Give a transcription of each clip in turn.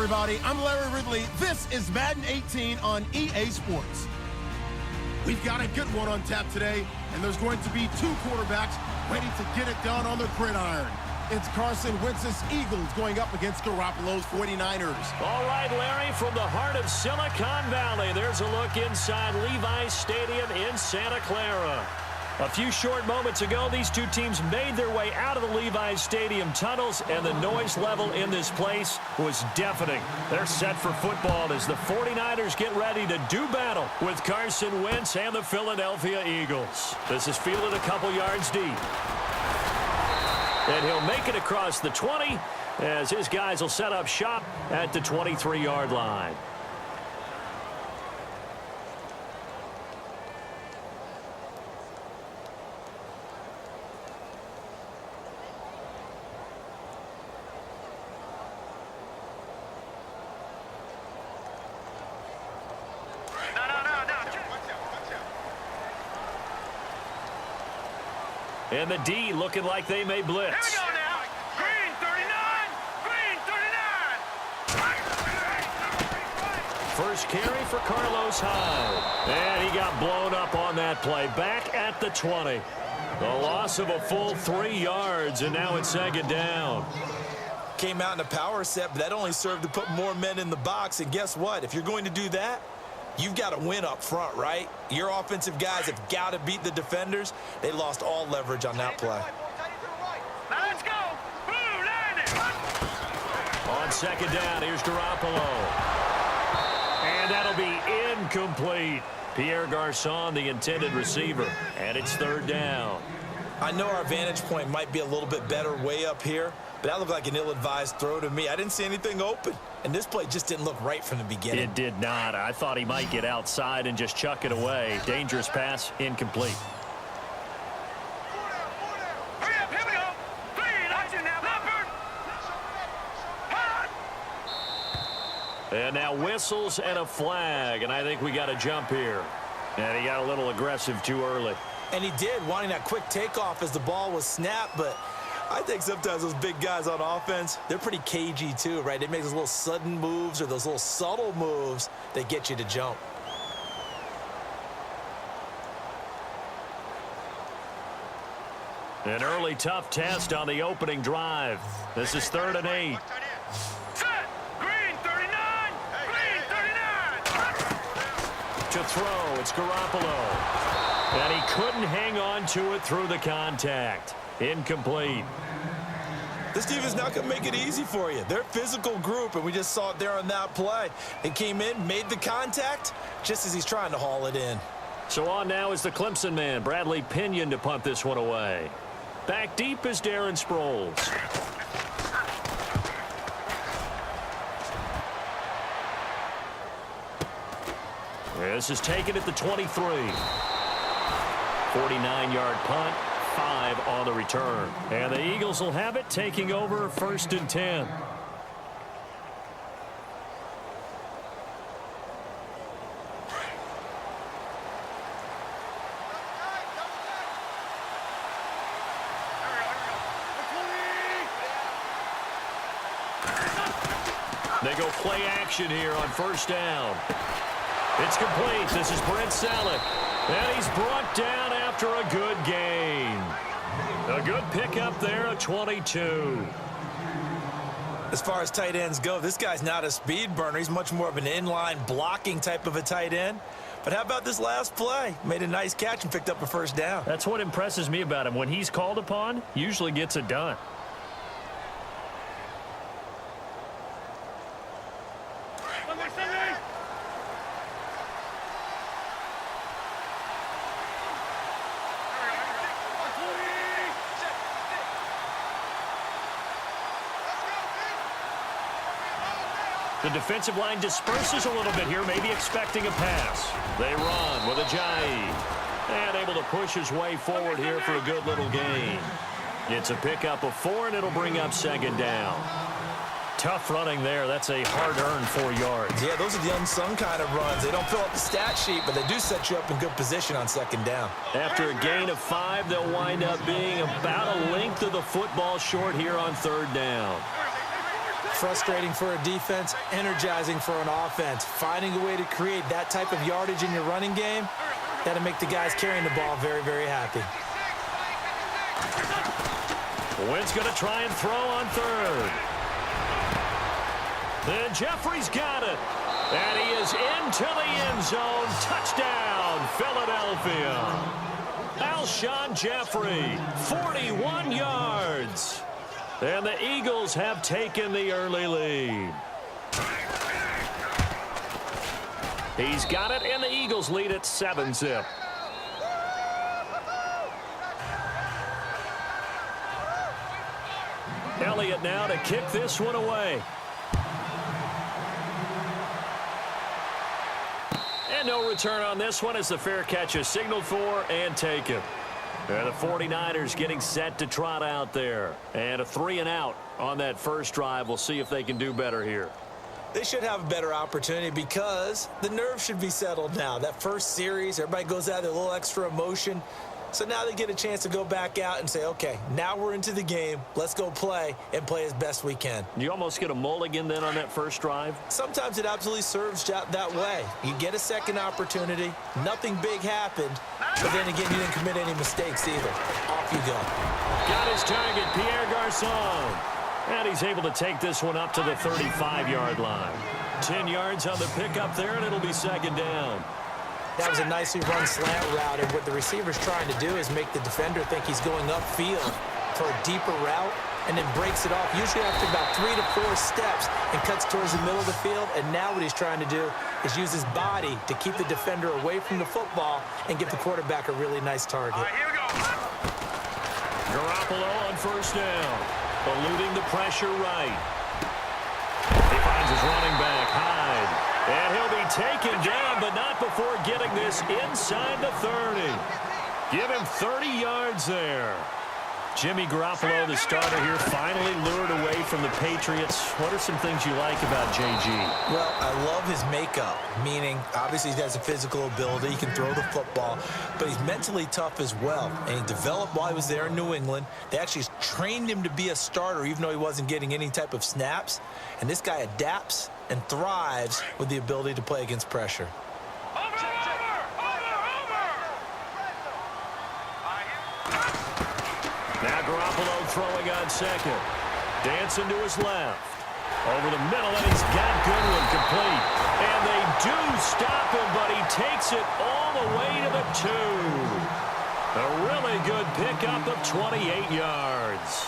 everybody. I'm Larry Ridley. This is Madden 18 on EA Sports. We've got a good one on tap today, and there's going to be two quarterbacks ready to get it done on the gridiron. It's Carson Wentz's Eagles going up against Garoppolo's 49ers. All right, Larry, from the heart of Silicon Valley, there's a look inside Levi's Stadium in Santa Clara. A few short moments ago, these two teams made their way out of the Levi's Stadium tunnels, and the noise level in this place was deafening. They're set for football as the 49ers get ready to do battle with Carson Wentz and the Philadelphia Eagles. This is fielded a couple yards deep. And he'll make it across the 20 as his guys will set up shop at the 23-yard line. And the D looking like they may blitz. Here we go now. Green 39. Green 39. First carry for Carlos Hyde. And he got blown up on that play. Back at the 20. The loss of a full 3 yards, and now it's second down. Came out in a power set, but that only served to put more men in the box. And guess what? If you're going to do that, you've got to win up front, right? Your offensive guys have got to beat the defenders. They lost all leverage on that play. Now let's go. Blue landing. On second down, here's Garoppolo. And that'll be incomplete. Pierre Garçon, the intended receiver. And it's third down. I know our vantage point might be a little bit better way up here, but that looked like an ill-advised throw to me. I didn't see anything open, and this play just didn't look right from the beginning. It did not. I thought he might get outside and just chuck it away. Dangerous pass, incomplete. Hurry up, here we go. Three, action now, Leopard. And now whistles and a flag, and I think we got a jump here. And he got a little aggressive too early. And he did, wanting that quick takeoff as the ball was snapped, but I think sometimes those big guys on offense, they're pretty cagey too, right? They make those little sudden moves or those little subtle moves that get you to jump. An early tough test on the opening drive. This is 3rd and 8. Set. Green 39. Green 39. To throw, it's Garoppolo. And he couldn't hang on to it through the contact. Incomplete. This team is not going to make it easy for you. They're a physical group, and we just saw it there on that play. They came in, made the contact, just as he's trying to haul it in. So on now is the Clemson man, Bradley Pinion, to punt this one away. Back deep is Darren Sproles. This is taken at the 23. 49-yard punt, 5 on the return. And the Eagles will have it, taking over 1st and 10. They go play action here on 1st down. It's complete. This is Brent Selleck. And he's brought down after a good gain. A good pickup there at 22. As far as tight ends go, this guy's not a speed burner. He's much more of an inline blocking type of a tight end. But how about this last play? Made a nice catch and picked up a 1st down. That's what impresses me about him. When he's called upon, usually gets it done. The defensive line disperses a little bit here, maybe expecting a pass. They run with Ajayi. And able to push his way forward here for a good little gain. It's a pickup of 4, and it'll bring up 2nd down. Tough running there. That's a hard-earned 4 yards. Yeah, those are the unsung kind of runs. They don't fill up the stat sheet, but they do set you up in good position on 2nd down. After a gain of 5, they'll wind up being about a length of the football short here on 3rd down. Frustrating for a defense, energizing for an offense. Finding a way to create that type of yardage in your running game, that'll make the guys carrying the ball very, very happy. Wynn's going to try and throw on third. Then Jeffrey's got it. And he is into the end zone. Touchdown, Philadelphia. Alshon Jeffrey, 41 yards. And the Eagles have taken the early lead. He's got it, and the Eagles lead at 7-zip. Elliott now to kick this one away. And no return on this one as the fair catch is signaled for and taken. And the 49ers getting set to trot out there. And a 3-and-out on that first drive. We'll see if they can do better here. They should have a better opportunity because the nerves should be settled now. That first series, everybody goes out with a little extra emotion. So now they get a chance to go back out and say, okay, now we're into the game. Let's go play and play as best we can. You almost get a mulligan then on that first drive? Sometimes it absolutely serves that way. You get a second opportunity. Nothing big happened. But then again, you didn't commit any mistakes either. Off you go. Got his target, Pierre Garçon. And he's able to take this one up to the 35-yard line. 10 yards on the pickup there, and it'll be second down. That was a nicely run slant route, and what the receiver's trying to do is make the defender think he's going upfield for a deeper route and then breaks it off, usually after about 3 to 4 steps, and cuts towards the middle of the field. And now what he's trying to do is use his body to keep the defender away from the football and give the quarterback a really nice target. All right, here we go. Garoppolo on first down, eluding the pressure right. He finds his running back, Hyde. And he'll be taken down, but not before getting this inside the 30. Give him 30 yards there. Jimmy Garoppolo, the starter here, finally lured away from the Patriots. What are some things you like about JG? Well, I love his makeup, meaning obviously he has a physical ability. He can throw the football, but he's mentally tough as well. And he developed while he was there in New England. They actually trained him to be a starter, even though he wasn't getting any type of snaps. And this guy adapts and thrives with the ability to play against pressure. Now Garoppolo throwing on second. Dancing to his left. Over the middle, and he's got Goodwin complete. And they do stop him, but he takes it all the way to the 2. A really good pickup of 28 yards.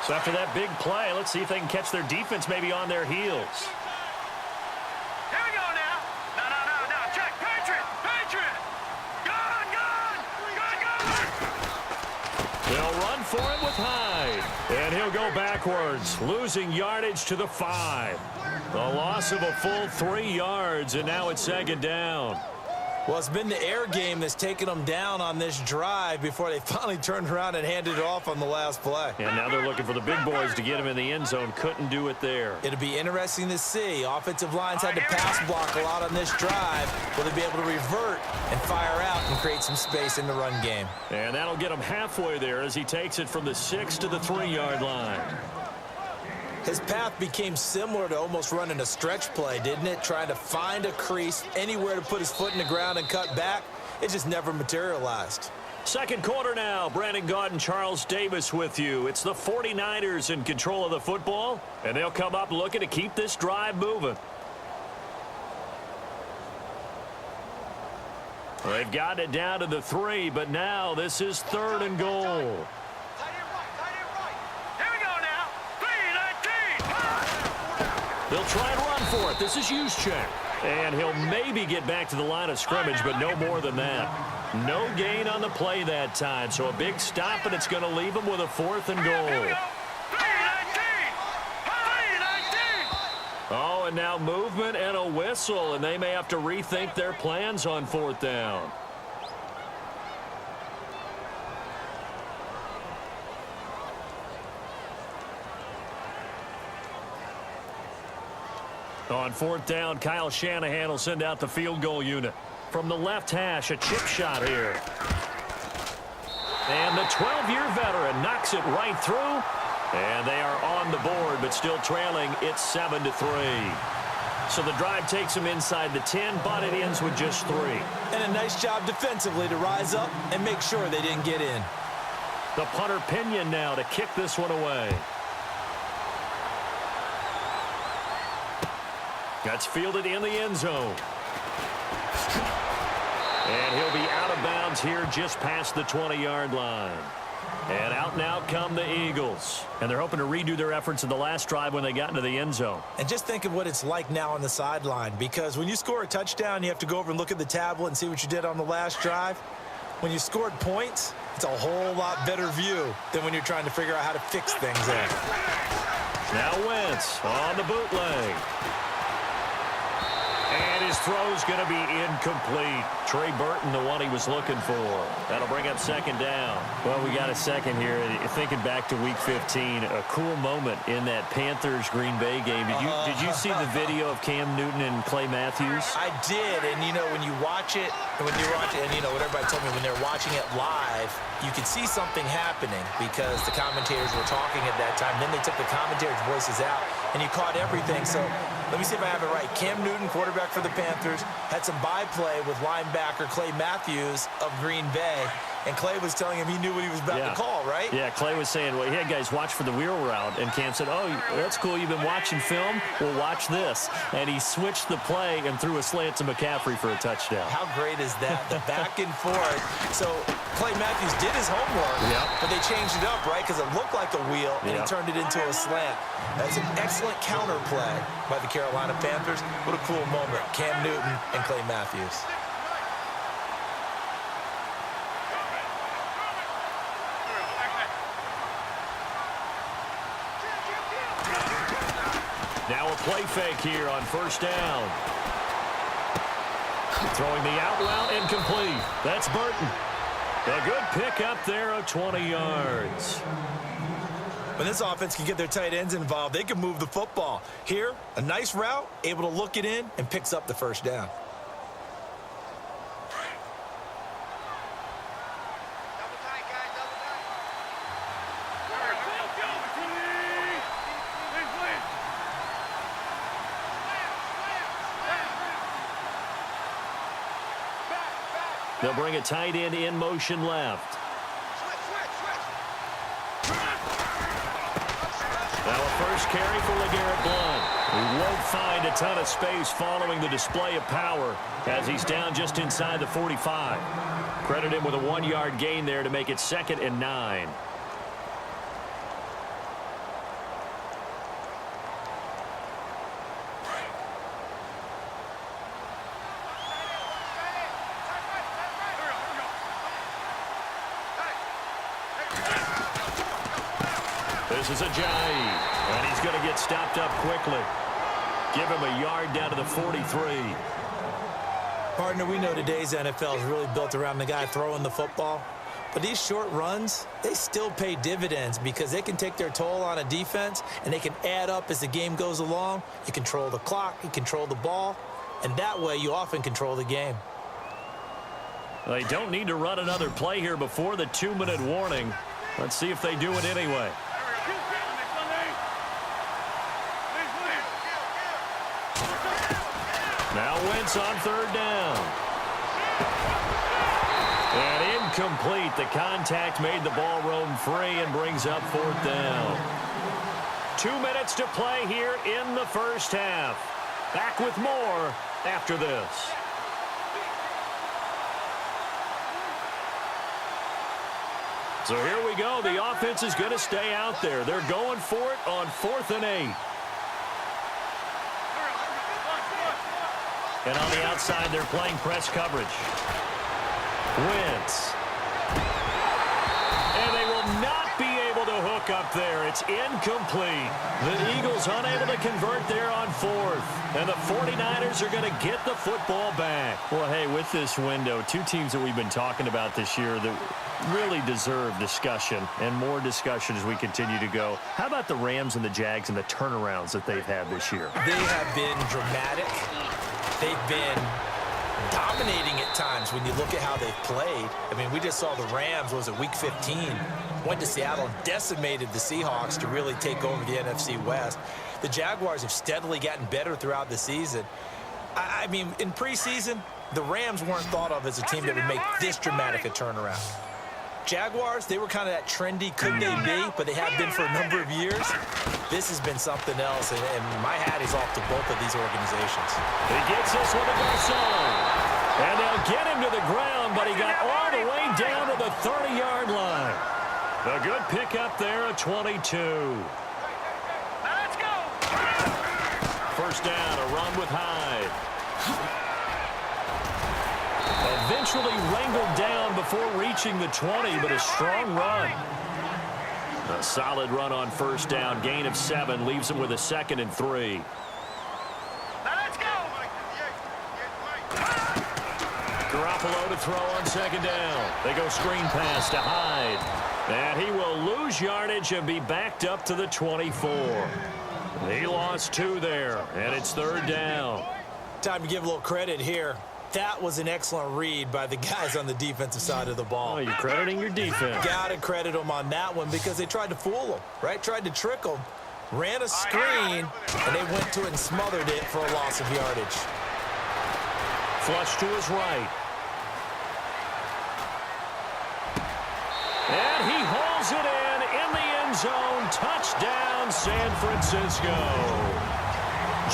So after that big play, let's see if they can catch their defense maybe on their heels. Here we go now. No. Check. Patriot. Gun. They'll run for it with Hyde. And he'll go backwards, losing yardage to the 5. The loss of a full 3 yards, and now it's second down. Well, it's been the air game that's taken them down on this drive before they finally turned around and handed it off on the last play. And now they're looking for the big boys to get him in the end zone. Couldn't do it there. It'll be interesting to see. Offensive lines had to pass block a lot on this drive. Will they be able to revert and fire out and create some space in the run game? And that'll get him halfway there as he takes it from the 6 to the 3-yard line. His path became similar to almost running a stretch play, didn't it? Trying to find a crease, anywhere to put his foot in the ground and cut back. It just never materialized. Second quarter now. Brandon Gaudin and Charles Davis with you. It's the 49ers in control of the football, and they'll come up looking to keep this drive moving. They've got it down to the 3, but now this is 3rd and goal. They'll try and run for it. This is Juszczyk. And he'll maybe get back to the line of scrimmage, but no more than that. No gain on the play that time. So a big stop, and it's going to leave him with a 4th and goal. Oh, and now movement and a whistle, and they may have to rethink their plans on 4th down. On 4th down, Kyle Shanahan will send out the field goal unit. From the left hash, a chip shot here. And the 12-year veteran knocks it right through. And they are on the board, but still trailing. It's 7-3. So the drive takes them inside the 10, but it ends with just 3. And a nice job defensively to rise up and make sure they didn't get in. The punter Pinion now to kick this one away. That's fielded in the end zone. And he'll be out of bounds here just past the 20-yard line. And out now come the Eagles. And they're hoping to redo their efforts in the last drive when they got into the end zone. And just think of what it's like now on the sideline, because when you score a touchdown, you have to go over and look at the tablet and see what you did on the last drive. When you scored points, it's a whole lot better view than when you're trying to figure out how to fix things there. Now Wentz on the bootleg. And his throw's going to be incomplete. Trey Burton, the one he was looking for. That'll bring up second down. Well, we got a second here. Thinking back to Week 15, a cool moment in that Panthers-Green Bay game. Did you see the video of Cam Newton and Clay Matthews? I did, and you know, when you watch it, and what everybody told me when they're watching it live, you could see something happening because the commentators were talking at that time. Then they took the commentators' voices out, and you caught everything. So let me see if I have it right. Cam Newton, quarterback for the Panthers, had some byplay with linebacker Clay Matthews of Green Bay, and Clay was telling him he knew what he was about to call, right? Yeah, Clay was saying, well, yeah, guys, watch for the wheel route. And Cam said, oh, that's cool. You've been watching film? Well, watch this. And he switched the play and threw a slant to McCaffrey for a touchdown. How great is that? The back and forth. So Clay Matthews did his homework, but they changed it up, right? Because it looked like a wheel, and he turned it into a slant. That's an excellent counter play by the Carolina Panthers. What a cool moment. Cam Newton and Clay Matthews. Now a play fake here on first down. Throwing the out route incomplete. That's Burton. A good pick up there of 20 yards. When this offense can get their tight ends involved, they can move the football. Here, a nice route, able to look it in, and picks up the first down. They'll bring a tight end in motion left. Now a first carry for LeGarrette Blount. He won't find a ton of space following the display of power as he's down just inside the 45. Credit him with a 1-yard gain there to make it 2nd and 9. This is Ajayi, and he's going to get stopped up quickly. Give him a yard down to the 43. Partner, we know today's NFL is really built around the guy throwing the football. But these short runs, they still pay dividends because they can take their toll on a defense, and they can add up as the game goes along. You control the clock, you control the ball, and that way you often control the game. They don't need to run another play here before the 2-minute warning. Let's see if they do it anyway. Now Wentz on third down. And incomplete. The contact made the ball roam free and brings up 4th down. 2 minutes to play here in the first half. Back with more after this. So here we go. The offense is going to stay out there. They're going for it on 4th and 8. And on the outside, they're playing press coverage. Wentz. And they will not be able to hook up there. It's incomplete. The Eagles unable to convert there on 4th. And the 49ers are going to get the football back. Well, hey, with this window, 2 teams that we've been talking about this year that really deserve discussion and more discussion as we continue to go. How about the Rams and the Jags and the turnarounds that they've had this year? They have been dramatic. They've been dominating at times when you look at how they've played. I mean, we just saw the Rams, was it week 15, went to Seattle and decimated the Seahawks to really take over the NFC West. The Jaguars have steadily gotten better throughout the season. I mean, in preseason, the Rams weren't thought of as a team that would make this dramatic a turnaround. Jaguars, they were kind of that trendy could they be, but they have been for a number of years. This has been something else, and my hat is off to both of these organizations. He gets this one to Garcon. And they'll get him to the ground, but he got all the way down to the 30-yard line. A good pickup there at 22. Let's go. First down, a run with Hyde. Eventually wrangled down before reaching the 20, but a strong run. A solid run on first down. Gain of 7 leaves him with a 2nd and 3. Let's go. Garoppolo to throw on 2nd down. They go screen pass to Hyde. And he will lose yardage and be backed up to the 24. He lost 2 there, and it's 3rd down. Time to give a little credit here. That was an excellent read by the guys on the defensive side of the ball. Oh, you're crediting your defense. Got to credit them on that one because they tried to fool them, right? Tried to trick them, ran a screen, and they went to it and smothered it for a loss of yardage. Flush to his right. And he hauls it in the end zone. Touchdown, San Francisco.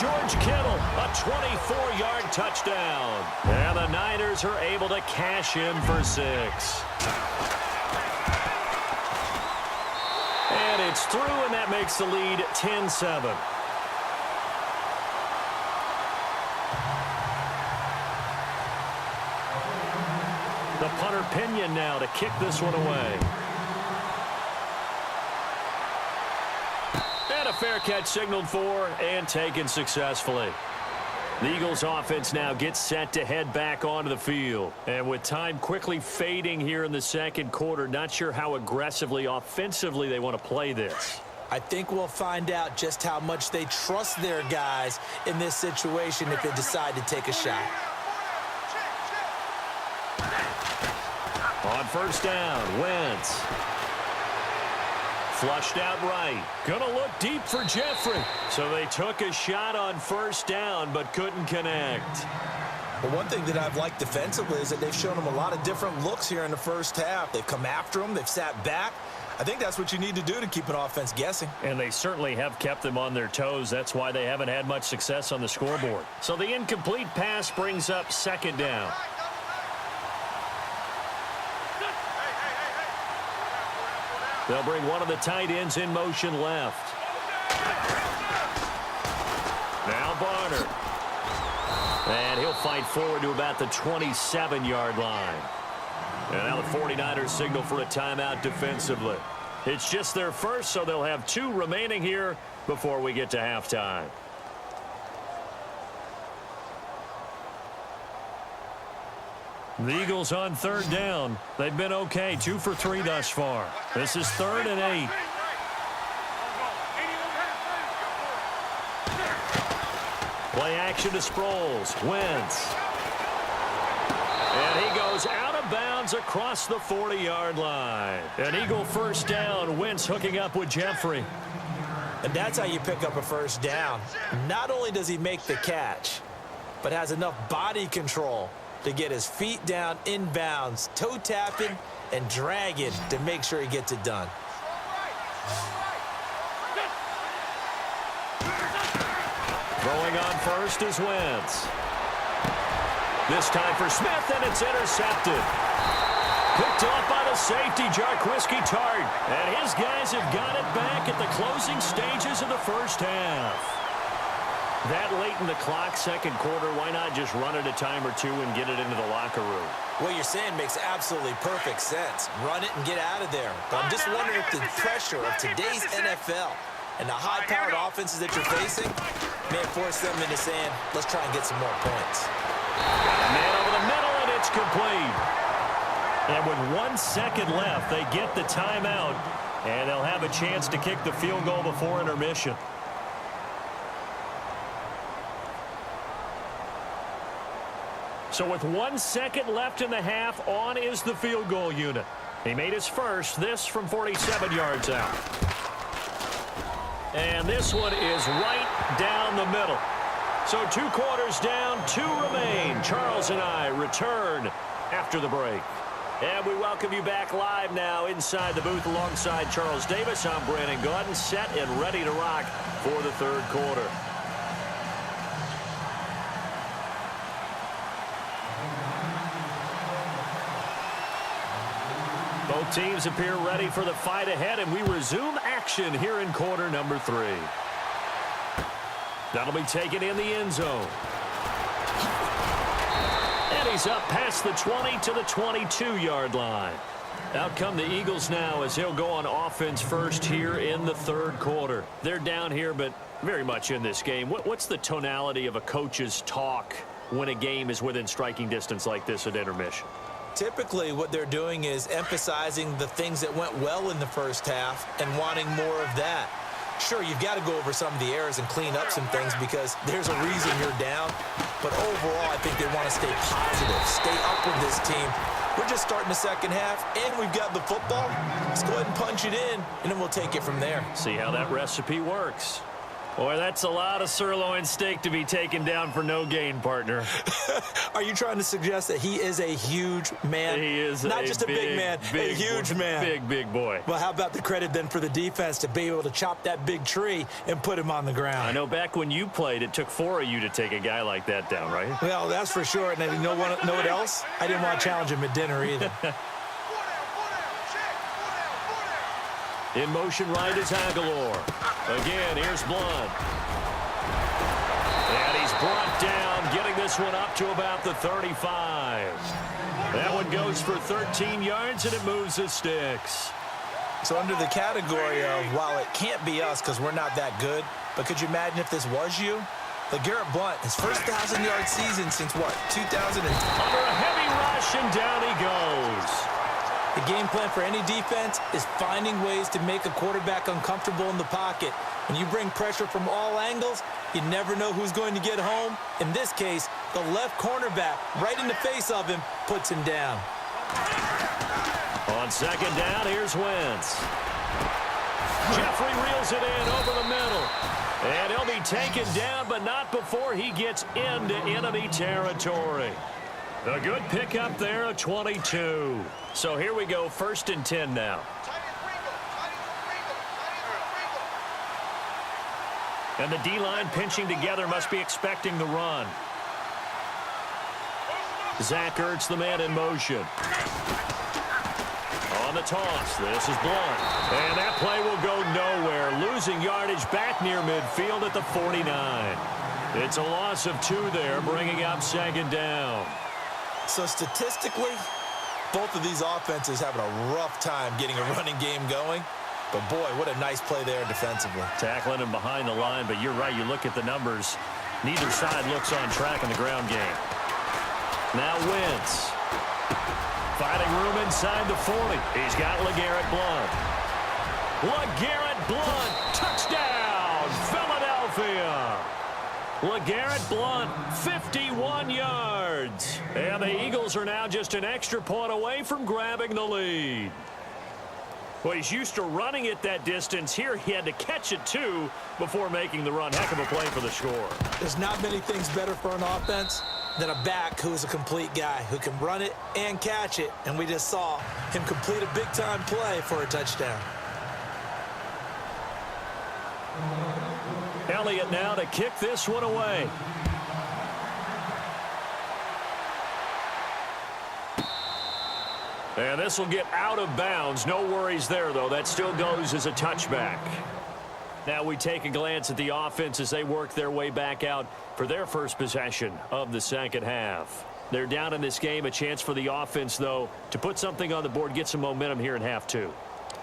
George Kittle, a 24-yard touchdown. And the Niners are able to cash in for 6. And it's through, and that makes the lead 10-7. The punter Pinion now to kick this one away. And a fair catch signaled for and taken successfully. The Eagles offense now gets set to head back onto the field. And with time quickly fading here in the second quarter, not sure how aggressively, offensively they want to play this. I think we'll find out just how much they trust their guys in this situation if they decide to take a shot. On first down, Wentz. Flushed out right. Gonna look deep for Jeffrey. So they took a shot on first down, but couldn't connect. Well, one thing that I've liked defensively is that they've shown them a lot of different looks here in the first half. They've come after them. They've sat back. I think that's what you need to do to keep an offense guessing. And they certainly have kept them on their toes. That's why they haven't had much success on the scoreboard. So the incomplete pass brings up second down. They'll bring one of the tight ends in motion left. Now Barner. And he'll fight forward to about the 27-yard line. And now the 49ers signal for a timeout defensively. It's just their first, so they'll have 2 remaining here before we get to halftime. The Eagles on third down. They've been okay, 2 for 3 thus far. This is 3rd and 8. Play action to Sproles. Wentz. And he goes out of bounds across the 40-yard line. An Eagle first down. Wentz hooking up with Jeffrey. And that's how you pick up a first down. Not only does he make the catch, but has enough body control to get his feet down inbounds, toe tapping and dragging to make sure he gets it done. Throwing on first is Wentz. This time for Smith, and it's intercepted. Picked off by the safety, Jarquiski Tart. And his guys have got it back at the closing stages of the first half. That late in the clock, second quarter, why not just run it a time or 2 and get it into the locker room? What you're saying makes absolutely perfect sense. Run it and get out of there. But I'm just wondering if the pressure of today's NFL and the high-powered offenses that you're facing may force them into saying, let's try and get some more points. Man over the middle, and it's complete. And with 1 second left, they get the timeout, and they'll have a chance to kick the field goal before intermission. So with 1 second left in the half, on is the field goal unit. He made his first, this from 47 yards out. And this one is right down the middle. So 2 quarters down, 2 remain. Charles and I return after the break. And we welcome you back live now inside the booth alongside Charles Davis. I'm Brandon Gaudin, set and ready to rock for the third quarter. Both teams appear ready for the fight ahead, and we resume action here in quarter number 3. That'll be taken in the end zone. And he's up past the 20 to the 22-yard line. Out come the Eagles now as he'll go on offense first here in the third quarter. They're down here, but very much in this game. What's the tonality of a coach's talk when a game is within striking distance like this at intermission? Typically, what they're doing is emphasizing the things that went well in the first half and wanting more of that. Sure, you've got to go over some of the errors and clean up some things because there's a reason you're down. But overall, I think they want to stay positive, stay up with this team. We're just starting the second half, and we've got the football. Let's go ahead and punch it in, and then we'll take it from there. See how that recipe works. Boy, that's a lot of sirloin steak to be taken down for no gain, partner. Are you trying to suggest that he is a huge man? He is not just a big man, a huge man. Big boy. Well, how about the credit then for the defense to be able to chop that big tree and put him on the ground? I know back when you played, it took 4 of you to take a guy like that down, right? Well, that's for sure. And you know what else? I didn't want to challenge him at dinner either. In motion right is Aguilar. Again, here's Blunt. And he's brought down, getting this one up to about the 35. That one goes for 13 yards, and it moves the sticks. So under the category of, while it can't be us because we're not that good, but could you imagine if this was you? LeGarrette Blunt, his first 1,000-yard season since what, 2000? Under a heavy rush, and down he goes. The game plan for any defense is finding ways to make a quarterback uncomfortable in the pocket. When you bring pressure from all angles, you never know who's going to get home. In this case, the left cornerback, right in the face of him, puts him down. On second down, here's Wentz. Jeffrey reels it in over the middle. And he'll be taken down, but not before he gets into enemy territory. A good pickup there, a 22. So here we go, 1st and 10 now. And the D-line pinching together, must be expecting the run. Zach Ertz, the man in motion. On the toss, this is Blunt. And that play will go nowhere. Losing yardage back near midfield at the 49. It's a loss of 2 there, bringing up second down. So statistically, both of these offenses having a rough time getting a running game going. But, boy, what a nice play there defensively. Tackling him behind the line, but you're right. You look at the numbers. Neither side looks on track in the ground game. Now Wentz. Finding room inside the 40. He's got LeGarrette Blunt. LeGarrette Blunt. Touchdown, Philadelphia. LeGarrette Blunt, 51 yards. And the Eagles are now just an extra point away from grabbing the lead. Well, he's used to running it that distance. Here he had to catch it, too, before making the run. Heck of a play for the score. There's not many things better for an offense than a back who is a complete guy who can run it and catch it. And we just saw him complete a big-time play for a touchdown. Elliott now to kick this one away. And this will get out of bounds. No worries there, though. That still goes as a touchback. Now we take a glance at the offense as they work their way back out for their first possession of the second half. They're down in this game. A chance for the offense, though, to put something on the board, get some momentum here in half 2.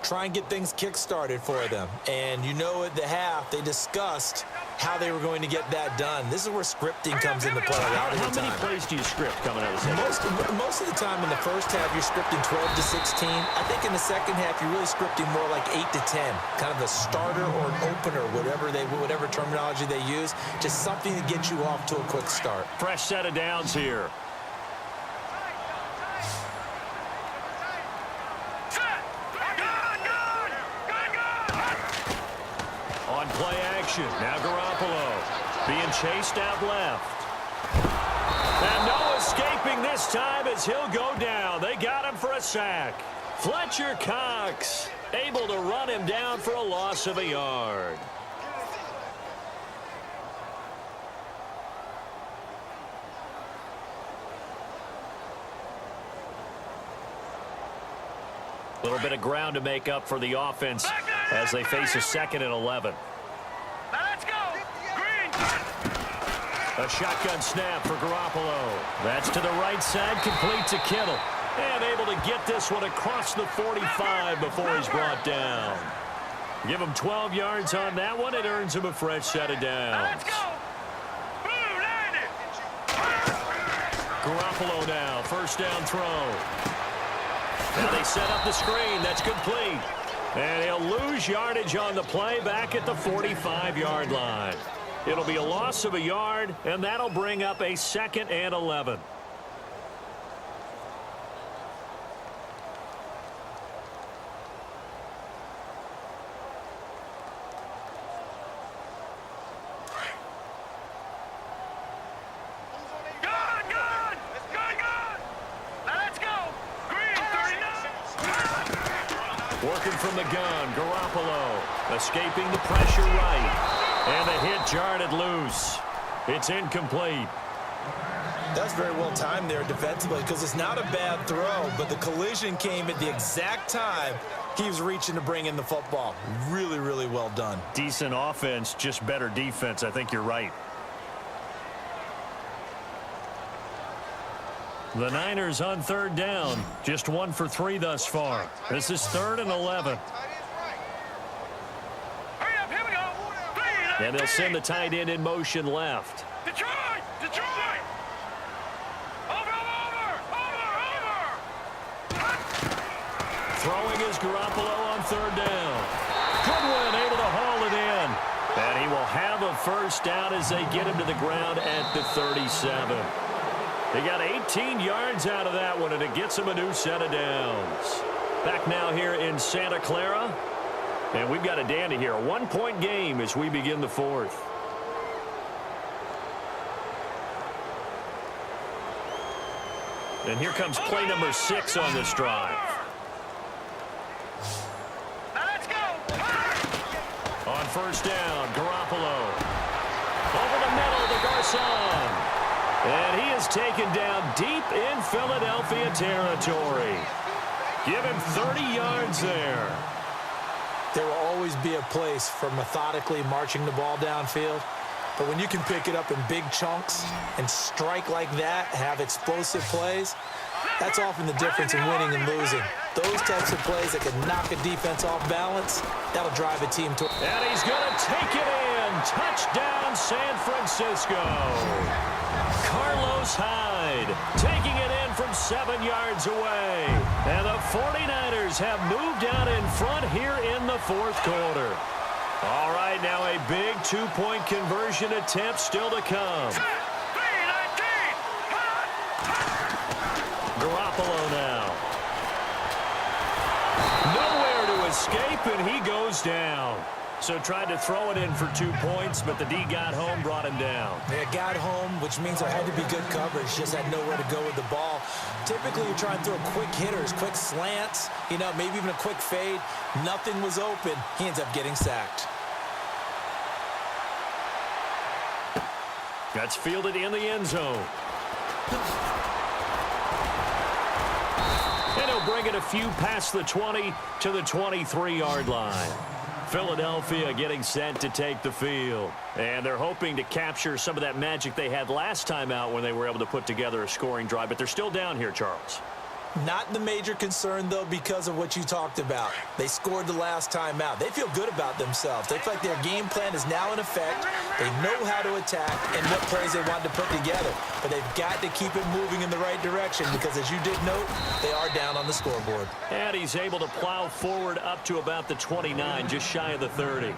Try and get things kick-started for them. And you know at the half, they discussed how they were going to get that done. This is where scripting comes into play a lot of the time. How many plays do you script coming out of the second? Most of the time in the first half, you're scripting 12 to 16. I think in the second half, you're really scripting more like 8 to 10. Kind of a starter or an opener, whatever terminology they use. Just something to get you off to a quick start. Fresh set of downs here. On play action, now Garoppolo being chased out left. And no escaping this time as he'll go down. They got him for a sack. Fletcher Cox able to run him down for a loss of a yard. A little bit of ground to make up for the offense as they face a 2nd and 11. Now let's go. Green. A shotgun snap for Garoppolo. That's to the right side, complete to Kittle. And able to get this one across the 45 before he's brought down. Give him 12 yards on that one. It earns him a fresh set of downs. Let's go. Boom, landed. Garoppolo now, first down throw. Now they set up the screen. That's complete. And he'll lose yardage on the play back at the 45-yard line. It'll be a loss of a yard, and that'll bring up a 2nd and 11. Working from the gun, Garoppolo escaping the pressure right. And the hit jarred loose. It's incomplete. That's very well timed there defensively because it's not a bad throw, but the collision came at the exact time he was reaching to bring in the football. Really, really well done. Decent offense, just better defense. I think you're right. The Niners on 3rd down. Just 1 for 3 thus far. This is 3rd and 11. Hurry up, here we go. And they'll send the tight end in motion left. Detroit! Detroit! Over! Throwing is Garoppolo on 3rd down. Goodwin able to haul it in. And he will have a first down as they get him to the ground at the 37. They got 18 yards out of that one, and it gets them a new set of downs. Back now here in Santa Clara. And we've got a dandy here. A 1-point game as we begin the 4th. And here comes play number 6 on this drive. Now let's go. On first down, Garoppolo. Over the middle to Garcon. And he is taken down deep in Philadelphia territory. Give him 30 yards there. There will always be a place for methodically marching the ball downfield. But when you can pick it up in big chunks and strike like that, have explosive plays, that's often the difference in winning and losing. Those types of plays that can knock a defense off balance, that'll drive a team to... And he's going to take it in. Touchdown, San Francisco. Carlos Hyde taking it in from 7 yards away. And the 49ers have moved out in front here in the 4th quarter. All right, now a big 2-point conversion attempt still to come. Garoppolo now. Nowhere to escape, and he goes down. So tried to throw it in for 2 points, but the D got home, brought him down. They got home, which means there had to be good coverage. Just had nowhere to go with the ball. Typically, you're trying to throw quick hitters, quick slants, maybe even a quick fade. Nothing was open. He ends up getting sacked. That's fielded in the end zone. And he'll bring it a few past the 20 to the 23-yard line. Philadelphia getting set to take the field. And they're hoping to capture some of that magic they had last time out when they were able to put together a scoring drive. But they're still down here, Charles. Not the major concern, though, because of what you talked about. They scored the last time out. They feel good about themselves. They feel like their game plan is now in effect. They know how to attack and what plays they want to put together. But they've got to keep it moving in the right direction because, as you did note, they are down on the scoreboard. And he's able to plow forward up to about the 29, just shy of the 30.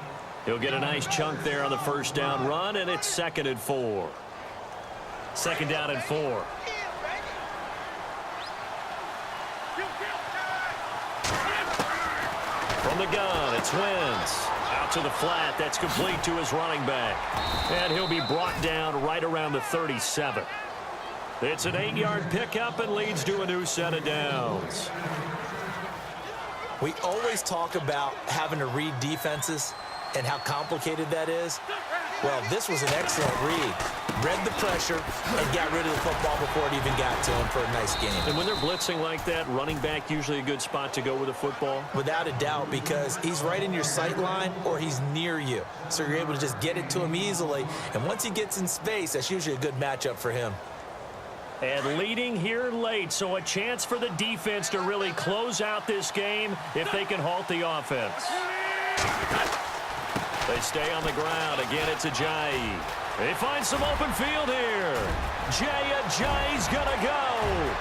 He'll get a nice chunk there on the first down run, and it's 2nd and 4. 2nd down and 4. From the gun, it's Wentz. Out to the flat. That's complete to his running back. And he'll be brought down right around the 37. It's an 8-yard pickup and leads to a new set of downs. We always talk about having to read defenses and how complicated that is. Well, this was an excellent read. Read the pressure and got rid of the football before it even got to him for a nice game. And when they're blitzing like that, running back usually a good spot to go with the football? Without a doubt, because he's right in your sight line or he's near you. So you're able to just get it to him easily. And once he gets in space, that's usually a good matchup for him. And leading here late, so a chance for the defense to really close out this game if they can halt the offense. They stay on the ground. Again, it's Ajayi. They find some open field here. Ajayi's going to go.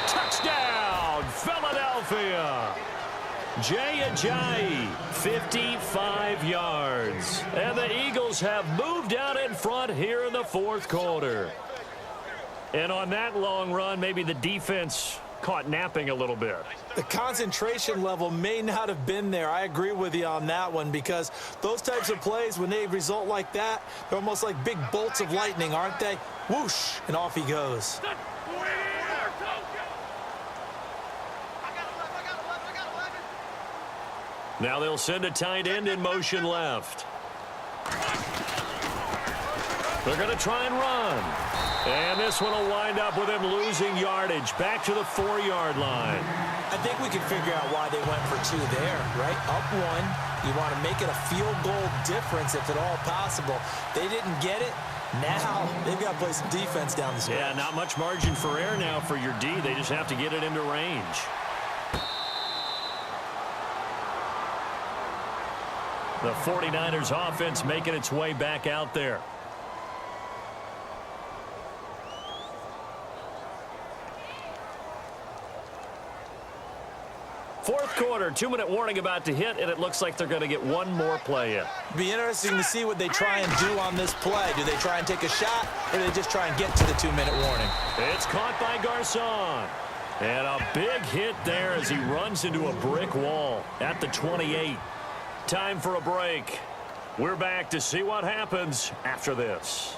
Touchdown, Philadelphia. Ajayi, 55 yards. And the Eagles have moved out in front here in the fourth quarter. And on that long run, maybe the defense caught napping a little bit. The concentration level may not have been there. I agree with you on that one, because those types of plays, when they result like that, they're almost like big bolts of lightning, aren't they? Whoosh, and off he goes. Now they'll send a tight end in motion left. They're going to try and run. And this one will wind up with him losing yardage back to the 4-yard line. I think we can figure out why they went for 2 there, right? Up 1. You want to make it a field goal difference if at all possible. They didn't get it. Now they've got to play some defense down the stretch. Yeah, not much margin for error now for your D. They just have to get it into range. The 49ers offense making its way back out there. Fourth quarter, 2-minute warning about to hit, and it looks like they're going to get one more play in. Be interesting to see what they try and do on this play. Do they try and take a shot, or do they just try and get to the 2-minute warning? It's caught by Garcon. And a big hit there as he runs into a brick wall at the 28. Time for a break. We're back to see what happens after this.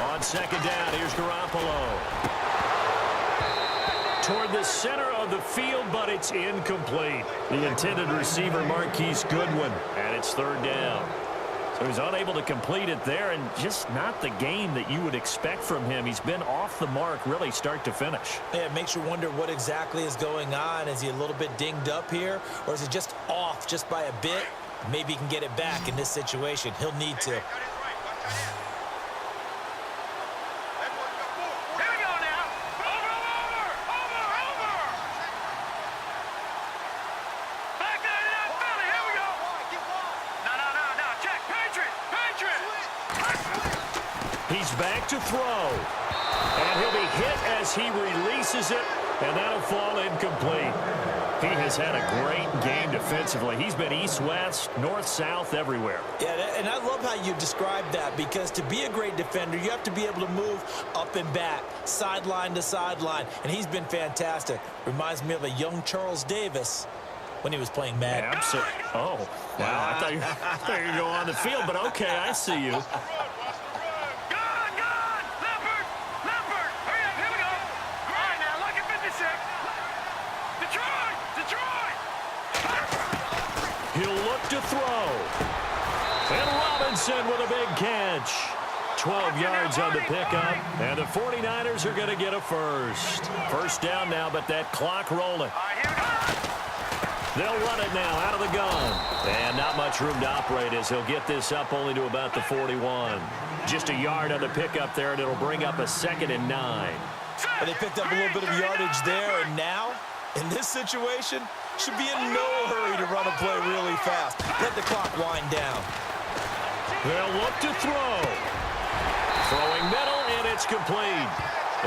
On second down, here's Garoppolo. Toward the center of the field, but it's incomplete. The intended receiver, Marquise Goodwin, and it's third down. So he's unable to complete it there, and just not the game that you would expect from him. He's been off the mark really start to finish. Yeah, it makes you wonder what exactly is going on. Is he a little bit dinged up here, or is he just off just by a bit? Maybe he can get it back in this situation. He'll need to. Back to throw. And he'll be hit as he releases it, and that'll fall incomplete. He has had a great game defensively. He's been east-west, north-south, everywhere. Yeah, and I love how you described that, because to be a great defender, you have to be able to move up and back, sideline to sideline, and he's been fantastic. Reminds me of a young Charles Davis when he was playing Madden. Absolutely. Oh, wow. I thought you were going to go on the field, but okay, I see you. He'll look to throw. And Robinson with a big catch. 12 yards on the pickup. And the 49ers are going to get a first. First down now, but that clock rolling. They'll run it now out of the gun. And not much room to operate as he'll get this up only to about the 41. Just a yard on the pickup there, and it'll bring up a 2nd and 9. But they picked up a little bit of yardage there, and now, in this situation, should be in no hurry to run a play really fast. Let the clock wind down. They'll look to throw. Throwing middle, and it's complete.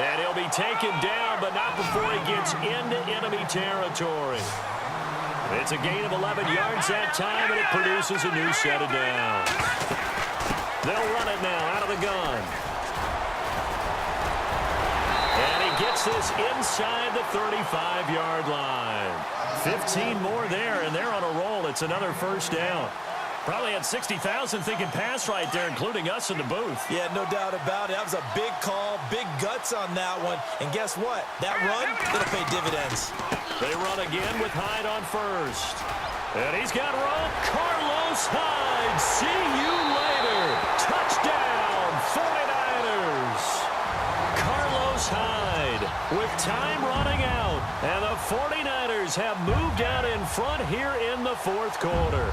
And he'll be taken down, but not before he gets into enemy territory. It's a gain of 11 yards that time, and it produces a new set of downs. They'll run it now out of the gun. And takes this inside the 35-yard line. 15 more there, and they're on a roll. It's another first down. Probably had 60,000 thinking pass right there, including us in the booth. Yeah, no doubt about it. That was a big call, big guts on that one. And guess what? That run, it'll pay dividends. They run again with Hyde on first. And he's got room. Carlos Hyde. See you later. Touchdown, 49ers. Carlos Hyde with time running out. And the 49ers have moved out in front here in the fourth quarter.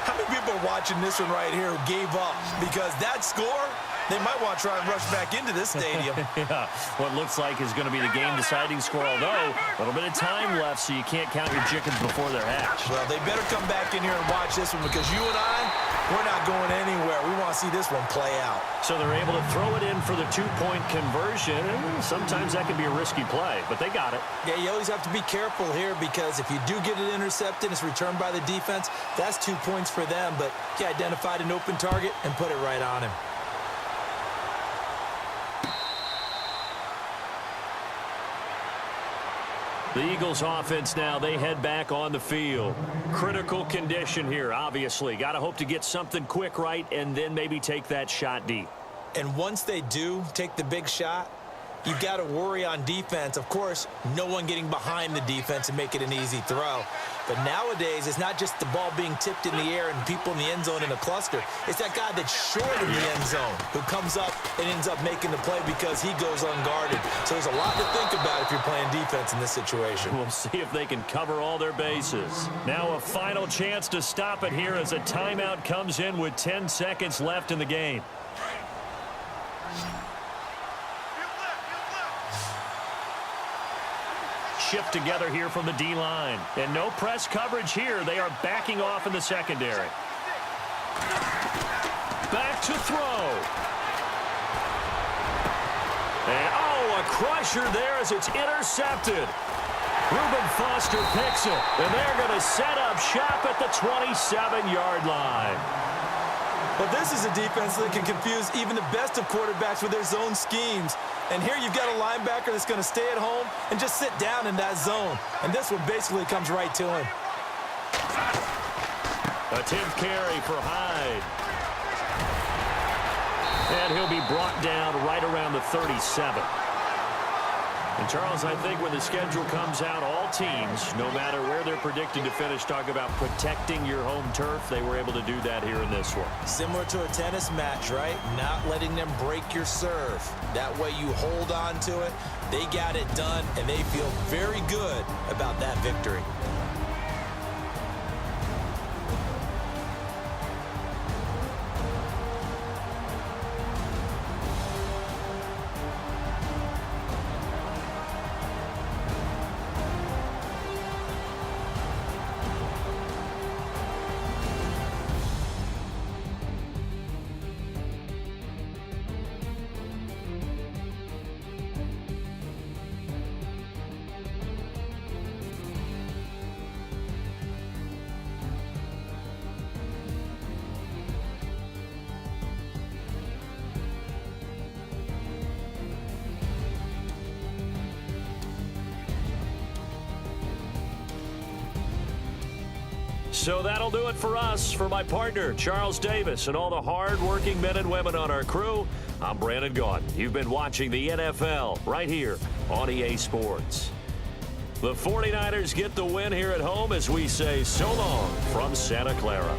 How many people are watching this one right here who gave up? Because that score, they might want to try and rush back into this stadium. Yeah, what looks like is going to be the game-deciding score, although a little bit of time left, so you can't count your chickens before they're hatched. Well, they better come back in here and watch this one because you and I, we're not going anywhere. We want to see this one play out. So they're able to throw it in for the two-point conversion, and sometimes that can be a risky play, but they got it. Yeah, you always have to be careful here because if you do get it intercepted, it's returned by the defense, that's 2 points for them, but he identified an open target and put it right on him. The Eagles offense now, they head back on the field. Critical condition here, obviously. Got to hope to get something quick right and then maybe take that shot deep. And once they do take the big shot, you've got to worry on defense. Of course, no one getting behind the defense and make it an easy throw. But nowadays, it's not just the ball being tipped in the air and people in the end zone in a cluster. It's that guy that's short in the end zone who comes up and ends up making the play because he goes unguarded. So there's a lot to think about if you're playing defense in this situation. We'll see if they can cover all their bases. Now a final chance to stop it here as a timeout comes in with 10 seconds left in the game. Shift together here from the D-line. And no press coverage here. They are backing off in the secondary. Back to throw. And, oh, a crusher there as it's intercepted. Reuben Foster picks it. And they're going to set up shop at the 27-yard line. Well, this is a defense that can confuse even the best of quarterbacks with their zone schemes. And here you've got a linebacker that's going to stay at home and just sit down in that zone. And this one basically comes right to him. Attempt carry for Hyde. And he'll be brought down right around the 37. And, Charles, I think when the schedule comes out, all teams, no matter where they're predicted to finish, talk about protecting your home turf. They were able to do that here in this one. Similar to a tennis match, right? Not letting them break your serve. That way you hold on to it. They got it done, and they feel very good about that victory. So that'll do it for us. For my partner, Charles Davis, and all the hard-working men and women on our crew, I'm Brandon Gaudin. You've been watching the NFL right here on EA Sports. The 49ers get the win here at home as we say so long from Santa Clara.